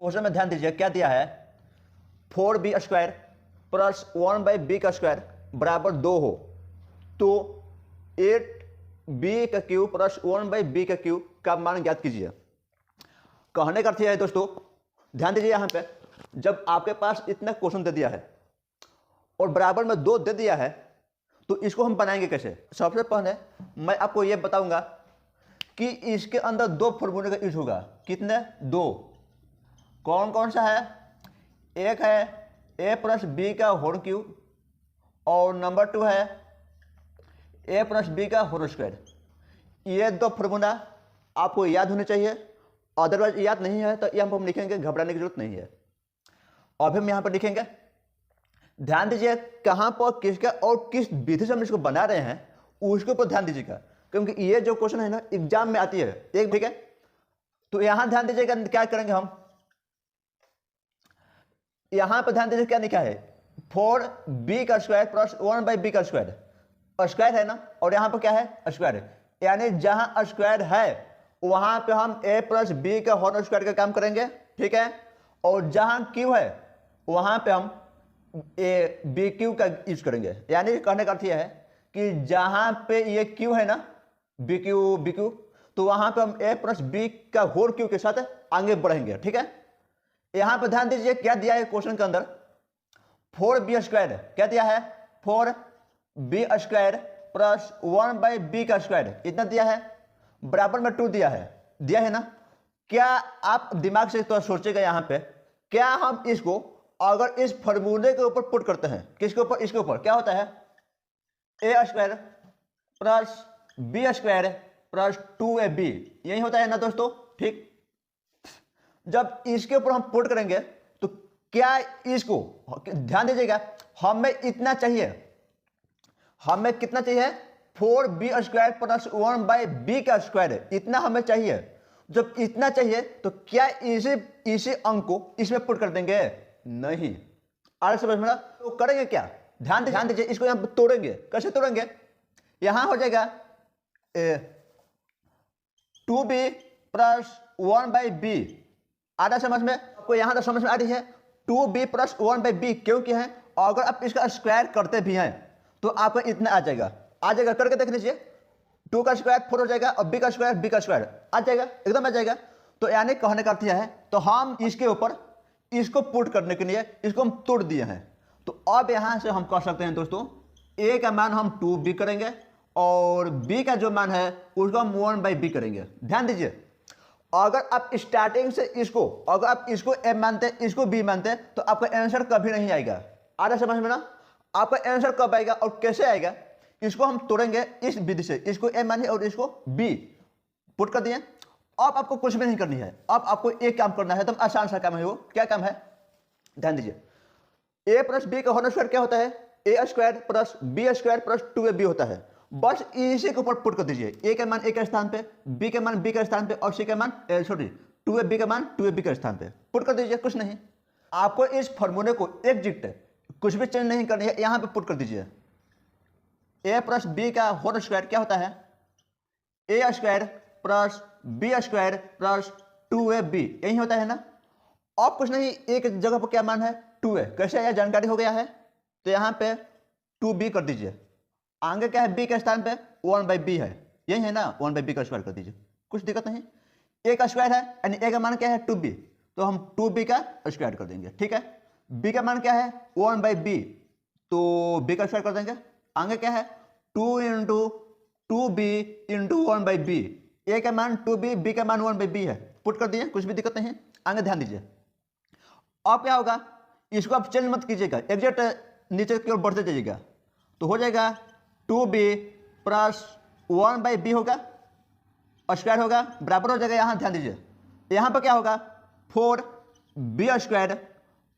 Question में ध्यान दीजिए क्या दिया है, 4b स्क्वायर प्लस 1/b का स्क्वायर बराबर 2 हो तो 8b का क्यूब प्लस 1/b का क्यूब का मान ज्ञात कीजिए। कहने का अर्थ यह है दोस्तों, ध्यान दीजिए यहां पे, जब आपके पास इतना क्वेश्चन दे दिया है और बराबर में 2 दे दिया है तो इसको हम बनाएंगे कैसे। सबसे पहले मैं आपको यह बताऊंगा कि इसके अंदर 2 फॉर्मूले का यूज होगा। कितने? 2। कौन कौन सा है? एक है a प्लस बी का होल क्यूब और नंबर 2 है a प्लस बी का होल स्क्वायर। ये 2 फॉर्मूला आपको याद होने चाहिए, अदरवाइज याद नहीं है तो ये हम लिखेंगे, घबराने की जरूरत नहीं है। अभी हम यहां पर लिखेंगे, ध्यान दीजिए कहां पर किसका और किस विधि से हम इसको बना रहे हैं उसके ऊपर ध्यान दीजिएगा, क्योंकि ये जो क्वेश्चन है ना एग्जाम में आती है एक, ठीक है। तो यहां ध्यान दीजिएगा क्या करेंगे हम, यहां पर ध्यान दीजिए क्या लिखा है, 4b का स्क्वायर प्लस 1/b का स्क्वायर। स्क्वायर है ना, और यहां पर क्या है? स्क्वायर। यानी जहां स्क्वायर है वहां पे हम a प्लस बी का होल स्क्वायर का काम करेंगे, ठीक है। और जहां क्यू है वहां पे हम ए बी क्यू का यूज करेंगे। यानी कहने का अर्थ यह है कि जहां पे ये क्यू है ना, बी क्यू, तो वहां पे हम ए प्लस बी का होल क्यू के साथ आगे बढ़ेंगे, ठीक है। यहां पे ध्यान दीजिए क्या दिया है क्वेश्चन के अंदर, 4b स्क्वायर। क्या दिया है? 4b स्क्वायर प्लस 1/b का स्क्वायर, इतना दिया है, बराबर में 2 दिया है ना। क्या आप दिमाग से तो सोचेगा यहां पे, क्या हम इसको अगर इस फॉर्मूले के ऊपर पुट करते हैं, किसके ऊपर? इसके ऊपर क्या होता है, a square plus b square plus 2ab, यही होता है ना दोस्तों, ठीक। जब इसके ऊपर हम पुट करेंगे तो क्या इसको, ध्यान दीजिएगा, हमें इतना चाहिए, हमें कितना चाहिए, 4b स्क्वायर प्लस 1/b का स्क्वायर, इतना हमें चाहिए। जब इतना चाहिए तो क्या इसी अंक को इसमें पुट कर देंगे? नहीं। आगे समझ में? तो करेंगे क्या, ध्यान दीजिए, इसको यहां तोड़ेंगे। कैसे तोड़ेंगे? यहां हो जाएगा 2b प्लस 1/b। आधा समझ में? आपको यहां तक समझ में आ रही है? 2b प्लस 1/b क्योंकि है, अगर आप इसका स्क्वायर करते भी हैं तो आपको इतना आ जाएगा। करके देख लीजिए, 2 का स्क्वायर 4 हो जाएगा और b का स्क्वायर आ जाएगा, एकदम आ जाएगा। तो यानी कहने का अर्थ यह है, तो हम इसके ऊपर इसको पुट करने के लिए इसको हम तोड़ दिए हैं। तो अब यहां से हम कह सकते हैं दोस्तों, a का मान हम 2b करेंगे और b का जो मान है उसको हम 1/b करेंगे। ध्यान दीजिए, अगर आप स्टार्टिंग से अगर आप इसको a मानते, इसको b मानते, तो आपका आंसर कभी नहीं आएगा। आ रहा समझ में ना? आपका आंसर कब आएगा और कैसे आएगा, इसको हम तोड़ेंगे इस विधि से, इसको a मानिए और इसको b पुट कर दिए। अब आपको कुछ भी नहीं करनी है, अब आपको एक काम करना है, एकदम आसान सा काम है। वो क्या काम है? ध्यान दीजिए, a प्लस बी का होल स्क्वायर क्या होता है? a square plus b square plus 2ab होता है। बस इसी के ऊपर पुट कर दीजिए, a का मान a के स्थान पे, b के मान b के स्थान पे और c का मान 2ab का मान 2ab के स्थान पे पुट कर दीजिए। कुछ नहीं, आपको इस फॉर्मूले को एग्जैक्ट कुछ भी चेंज नहीं करनी है, यहां पे पुट कर दीजिए। a प्लस बी का होल स्क्वायर क्या होता है? a square plus b square plus 2ab, यही होता है ना। अब कुछ नहीं, एक जगह पर क्या मान है? 2 है। कैसे आया? जानकारी हो गया है, तो यहां पे 2b कर दीजिए। आगे क्या है? b के स्थान पे 1/b है, यही है ना, 1/b का स्क्वायर कर दीजिए, कुछ दिक्कत नहीं। a का स्क्वायर है यानी a का मान क्या है? 2b, तो हम 2b का स्क्वायर कर देंगे, ठीक है। b का मान क्या है? 1/b, तो b का स्क्वायर कर देंगे। आगे क्या है? 2 into 2b into 1/b, a का मान 2b, b का मान 1/b है, पुट कर दिए, कुछ भी दिक्कत नहीं है। आगे ध्यान दीजिए, अब क्या होगा, इसको आप चेंज मत कीजिएगा, एग्जैक्ट नीचे की ओर बढ़ते जाइएगा, तो हो जाएगा 2b प्लस 1/b होगा, स्क्वायर होगा, बराबर हो जाएगा। यहां ध्यान दीजिए, यहां पर क्या होगा? 4b स्क्वायर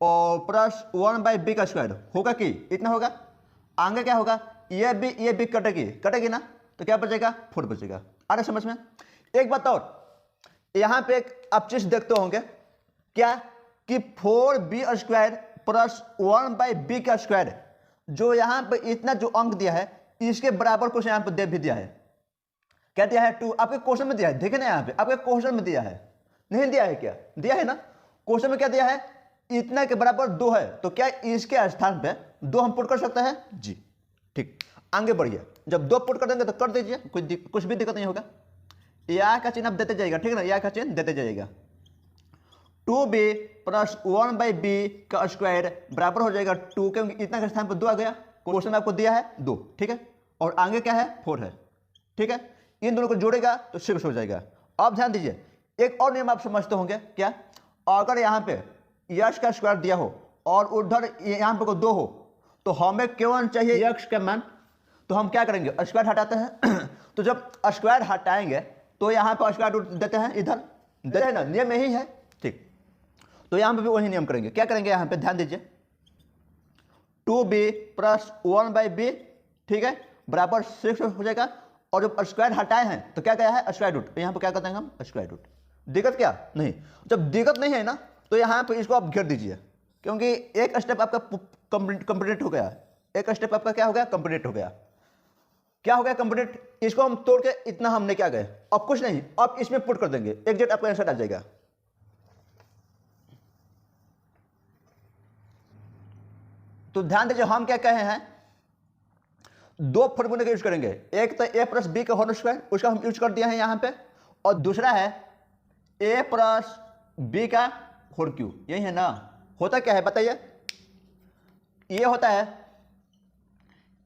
और प्लस 1/b का स्क्वायर होगा कि इतना होगा। आगे क्या होगा? ये भी कटेगी ना, तो क्या बचेगा? 4 बचेगा। आ रहा समझ में? एक बात और, यहां पे आप चीज देखते होंगे क्या, कि 4b स्क्वायर प्लस 1/b का स्क्वायर, जो यहां पे इतना जो अंक दिया है इसके बराबर कुछ यहां पे दे भी दिया है। क्या दिया है? 2। आपके क्वेश्चन में दिया है, देखे ना, यहां पे आपके क्वेश्चन में दिया है, नहीं दिया है क्या? दिया है ना। क्वेश्चन में क्या दिया है, इतना के बराबर 2 है, तो क्या इसके स्थान पे 2 हम पुट कर सकते हैं जी। ठीक, आगे बढ़िए, जब 2 पुट कर देंगे तो कर दीजिए, कुछ भी दिक्कत नहीं होगा। या का चिन्ह आप देते जाइएगा, ठीक है ना, या का चिन्ह देते जाइएगा। 2b प्लस 1/b का स्क्वायर बराबर हो जाएगा 2, क्योंकि इतना के स्थान पर 2 आ गया, क्वेश्चन में आपको दिया है 2, ठीक है, और आगे क्या है 4 है, ठीक है, इन दोनों को जोड़ेगा तो 6 हो जाएगा। अब ध्यान दीजिए, एक और नियम आप समझते होंगे, क्या, अगर यहाँ पे यक्स का स्क्वायर दिया हो और उधर यहाँ पे को 2 हो, तो हमें केवल चाहिए यक्स का मान, तो हम क्या करेंगे, स्क्वायर हटाते हैं तो जब स्क्वायर हटाएंगे तो यहाँ पे स्क्वायर रूट देते हैं, इधर देते हैं ना, नियम यही है, ठीक। तो यहाँ पे भी वही नियम करेंगे, क्या करेंगे यहाँ पे ध्यान दीजिए, 2b प्लस 1/b, ठीक है, बराबर 6 हो जाएगा, और जब स्क्वायर हटाए हैं तो क्या क्या है स्क्वायर रूट, तो यहाँ पे क्या करते हैं हम स्क्वायर रूट। दिक्कत क्या नहीं, जब दिक्कत नहीं है ना तो यहाँ पे इसको आप घेर दीजिए, क्योंकि एक स्टेप आपका कंप्लीट हो गया, एक स्टेप आपका क्या हो गया कंप्लीट हो गया, क्या हो गया कंप्लीट। इसको हम तोड़ के इतना हमने क्या गए, अब कुछ नहीं, अब इसमें पुट कर देंगे, एग्जैक्ट आपका आंसर आ जाएगा। तो ध्यान दीजिए, हम क्या कहे हैं, 2 फॉर्मूले का यूज करेंगे, एक तो a प्लस बी का होल स्क्वायर, उसका हम यूज कर दिया है यहाँ पे, और दूसरा है a प्लस बी का होल क्यूब, यही है ना। होता क्या है बताइए, ये होता है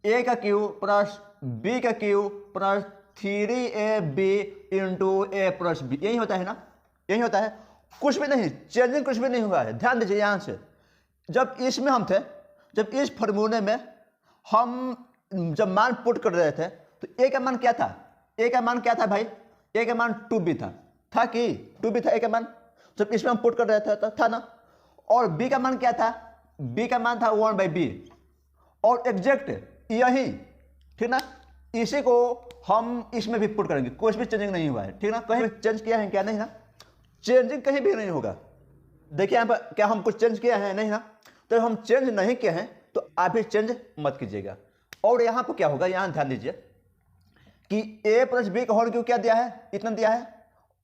a का क्यूब प्लस b का cube plus 3ab into a plus B, यही होता है ना, यही होता है, कुछ भी नहीं, चेंजिंग कुछ भी नहीं हुआ है। ध्यान दीजिए, यहाँ से जब इसमें हम थे, जब इस फॉर्मूले में हम जब मान पुट कर रहे थे, तो a का मान क्या था, a का मान क्या था भाई, a का मान 2b था कि 2b था a का मान, जब इसमें हम पुट कर रहे थे तो था ना, और b का मान क्या था, b का मान था 1/b, और एग्जैक्ट यही, ठीक ना, इसी को हम इसमें भी पुट करेंगे, कुछ भी चेंजिंग नहीं हुआ है, ठीक ना, कहीं चेंज किया है क्या, नहीं ना, चेंजिंग कहीं भी नहीं होगा। देखिए यहाँ पर क्या हम कुछ चेंज किया है, नहीं ना, तो हम चेंज नहीं किए हैं तो आप भी चेंज मत कीजिएगा। और यहाँ पर क्या होगा, यहाँ ध्यान दीजिए कि a प्लस बी का होल क्यूब क्या दिया है, इतना दिया है,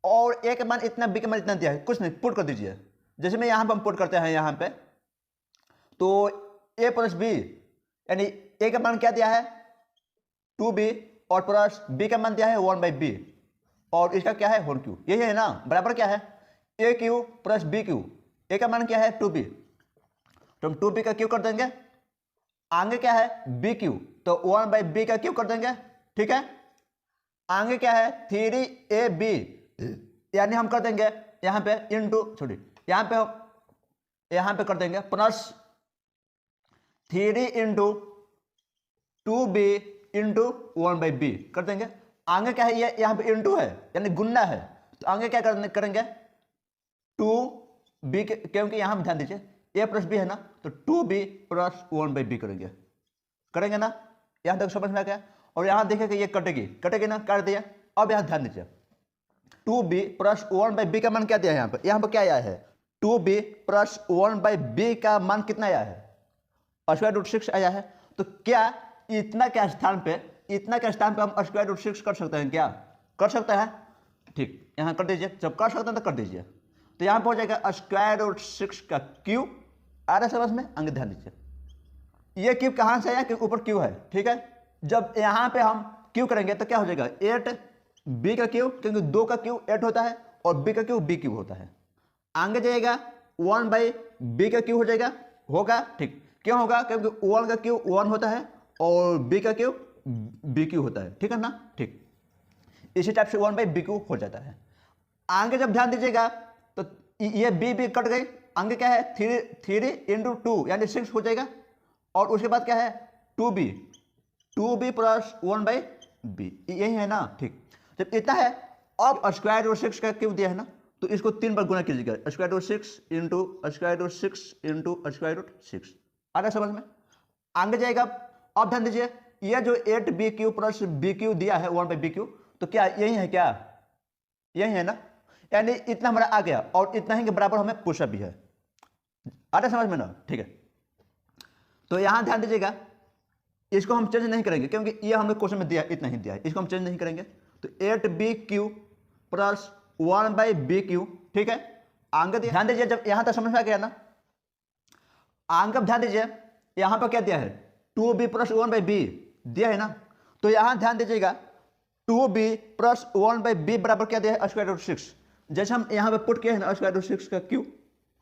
और a का मान इतना, b का मान इतना दिया है, कुछ नहीं, पुट कर दीजिए। जैसे मैं यहाँ पर हम पुट करते हैं यहाँ पे, तो a प्लस बी यानी a का मान क्या दिया है 2b, और प्लस b का मान दिया है 1/b, और इसका क्या है होल क्यूब, यही है ना, बराबर क्या है a cube plus b cube, a का मान क्या है 2b, तो हम 2b का क्यूब कर देंगे, आगे क्या है b क्यूब, तो 1/b का क्यूब कर देंगे, ठीक है, आगे क्या है 3ab, यानी हम कर देंगे यहाँ पे इंटू, छोड़िए यहाँ पे कर देंगे plus 3 into 2b into 1/b कर देंगे, आगे क्या है, ये यहाँ पे इंटू है यानी गुन्ना है, तो आगे क्या करेंगे 2b, क्योंकि यहाँ पे ध्यान दीजिए a प्लस बी है ना, तो 2b प्लस 1/b करेंगे ना, यहाँ तक समझ में आ गया। और यहाँ देखिए कि ये कटेगी ना, काट दिया। अब यहाँ ध्यान दीजिए 2b प्लस 1/b का मान क्या दिया है, यहाँ पर क्या आया है 2b प्लस 1/b का मान कितना आया है, स्क्वायर रूट 6 आया है। तो क्या इतना के स्थान पे हम स्क्वायर रूट 6 कर सकते हैं, क्या कर सकते हैं, ठीक, यहाँ कर दीजिए, जब कर सकते हैं तो कर दीजिए। तो यहाँ पर हो जाएगा स्क्वायर रूट 6 का क्यूब, आ रहा है समझ में, आगे ध्यान दीजिए, ये क्यूब कहाँ से आया, क्योंकि ऊपर क्यूब है, ठीक है, जब यहाँ पे हम क्यूब करेंगे तो क्या हो जाएगा 8b का क्यूब, क्योंकि 2 का क्यूब 8 होता है और b का क्यूब b क्यूब होता है, आगे जाएगा 1/b का क्यूब हो जाएगा, होगा, ठीक, क्यों होगा, क्योंकि 1 का क्यूब 1 होता है और b का क्यूब b क्यूब होता है, ठीक है ना, ठीक, इसी टाइप से 1/b क्यूब हो जाता है। आगे जब ध्यान दीजिएगा तो ये b कट गई, आगे क्या है 3 इंटू 2 यानी 6 हो जाएगा, और उसके बाद क्या है 2b प्लस 1/b, यही है ना, ठीक। जब इतना है, अब स्क्वायर रूट 6 का क्यूब दिया है ना, तो इसको 3 बार गुना कीजिएगा, square root 6 into square root 6 into square root 6, आ रहा समझ में, आगे जाएगा। अब ध्यान दीजिए, ये जो 8b cube plus b cube दिया है 1/b क्यूब, तो क्या यही है, क्या यही है ना, यानी इतना हमारा आ गया, और इतना ही के बराबर हमें पूछा भी है, आ रहा समझ में ना, ठीक है। तो यहां ध्यान दीजिएगा, इसको हम चेंज नहीं करेंगे, क्योंकि ये हमें क्वेश्चन में दिया, इतना ही दिया है, इसको हम चेंज नहीं करेंगे। तो 8b cube plus 1/b cube, ठीक है, आगे ध्यान दीजिए, जब यहां तक समझ में आ गया ना, आगे ध्यान दीजिए, यहां पर क्या दिया है 2b प्लस 1/b दिया है ना, तो यहां ध्यान दीजिएगा 2b प्लस 1/b बराबर क्या दिया है स्क्वायर रूट 6। जैसे हम यहां पे पुट किए हैं ना स्क्वायर रूट 6 का क्यू,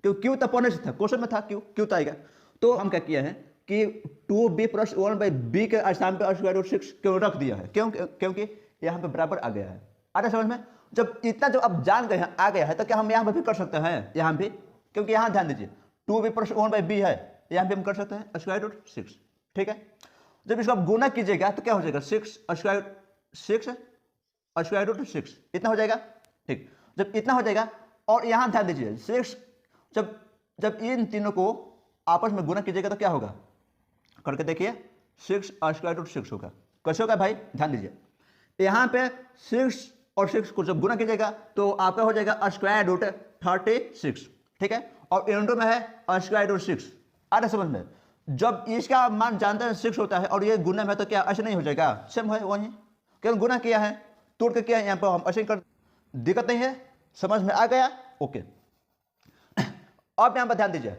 क्यू तो पढ़ने से था, क्वेश्चन में था क्यू तो आएगा, तो हम क्या किया है कि 2b प्लस 1/b के स्थान पे स्क्वायर रूट 6 क्यों रख दिया है, क्योंकि यहां पे बराबर आ गया है। आता समझ में, जब इतना जो अब जान गए हैं आ गया है, तो क्या हम यहां पे भी कर सकते हैं, यहां भी, क्योंकि यहां ध्यान दीजिए 2b प्लस 1/b है, यहां भी हम कर सकते हैं स्क्वायर रूट 6, ठीक है। जब इसको आप गुना कीजिएगा तो क्या हो जाएगा 6 स्क्वायर रूट 6 इतना हो जाएगा, ठीक। जब इतना हो जाएगा और यहां ध्यान दीजिए 6, जब इन तीनों को आपस में गुना कीजिएगा तो क्या होगा, करके देखिए 6 स्क्वायर रूट 6 होगा। कैसे होगा भाई, ध्यान दीजिए, यहां पे 6 और 6 को जब गुना कीजिएगा तो आपका हो जाएगा स्क्वायर रूट 36, ठीक है, और इंटू में है स्क्वायर रूट 6। आ रहा समझ में, जब इसका मान जानते हैं 6 होता है और ये गुना में है तो क्या ऐसे नहीं हो जाएगा, सेम है वही, क्योंकि गुना किया है तोड़ के किया है, यहाँ पर हम ऐसे कर, दिक्कत नहीं है, समझ में आ गया, ओके। अब यहाँ पर ध्यान दीजिए,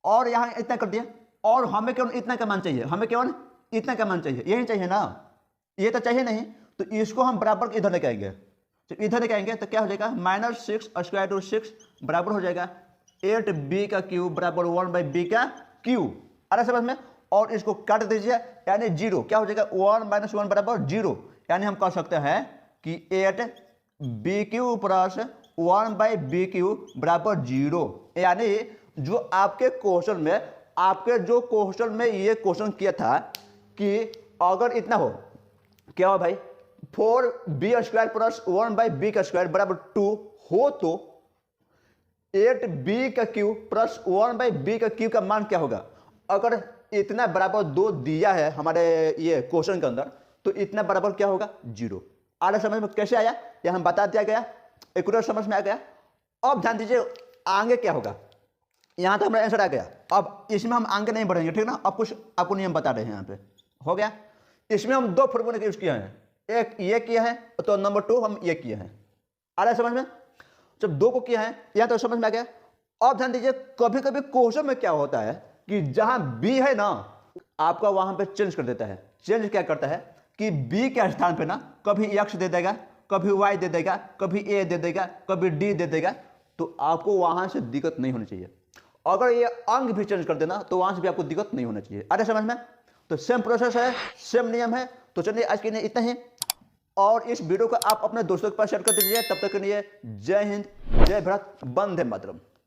और यहाँ इतना कर दिया, और हमें केवल इतना का मान चाहिए, हमें केवल इतना का मान चाहिए, यही चाहिए ना, ये तो चाहिए नहीं, तो इसको हम बराबर इधर लेके आएंगे, तो इधर लेके आएंगे तो क्या हो जाएगा -6 स्क्वायर रूट 6 बराबर हो जाएगा 8b का क्यूब बराबर 1/b का क्यूब। अरे समझ में, और इसको काट दीजिए, यानी 0 क्या हो जाएगा 1 - 1 बराबर 0, यानी हम कह सकते हैं कि 8b cube plus 1/b cube बराबर 0। यानी जो आपके क्वेश्चन में, ये क्वेश्चन किया था कि अगर इतना हो, क्या हो भाई 4b स्क्वायर प्लस 1/b का स्क्वायर बराबर 2 हो, तो 8b का क्यूब प्लस 1/b का क्यूब का मान क्या होगा, अगर इतना बराबर 2 दिया है हमारे ये क्वेश्चन के अंदर, तो इतना बराबर क्या होगा 0। आगे समझ में कैसे आया, यह हम बता दिया गया, एक समझ में आ गया। अब ध्यान दीजिए आगे क्या होगा, यहां तक हमारा आंसर आ गया, अब इसमें हम आगे नहीं बढ़ेंगे, ठीक ना, अब कुछ आपको नियम बता रहे हैं यहाँ पे, हो गया। इसमें हम 2 फॉर्मूले यूज किए हैं, एक ये किया है तो नंबर 2 हम ये किए हैं। आ रहा है समझ में, जब 2 को किया है यहां तो समझ में आ गया। अब ध्यान दीजिए, कभी कभी क्वेश्चन में क्या होता है कि जहां b है ना, आपका वहां पे चेंज कर देता है। चेंज क्या करता है कि b के स्थान पे ना कभी x दे देगा, कभी y दे देगा, कभी a दे देगा, कभी d दे देगा, तो आपको वहां से दिक्कत नहीं होनी चाहिए। अगर ये अंक भी चेंज कर देना तो वहां से भी आपको दिक्कत नहीं होना चाहिए। अरे समझ में, तो सेम प्रोसेस है, सेम नियम है। तो चलिए आज के लिए इतना ही, और इस वीडियो को आप अपने दोस्तों के पास शेयर कर दीजिए। तब तक के लिए जय हिंद, जय भारत, वंदे मातरम।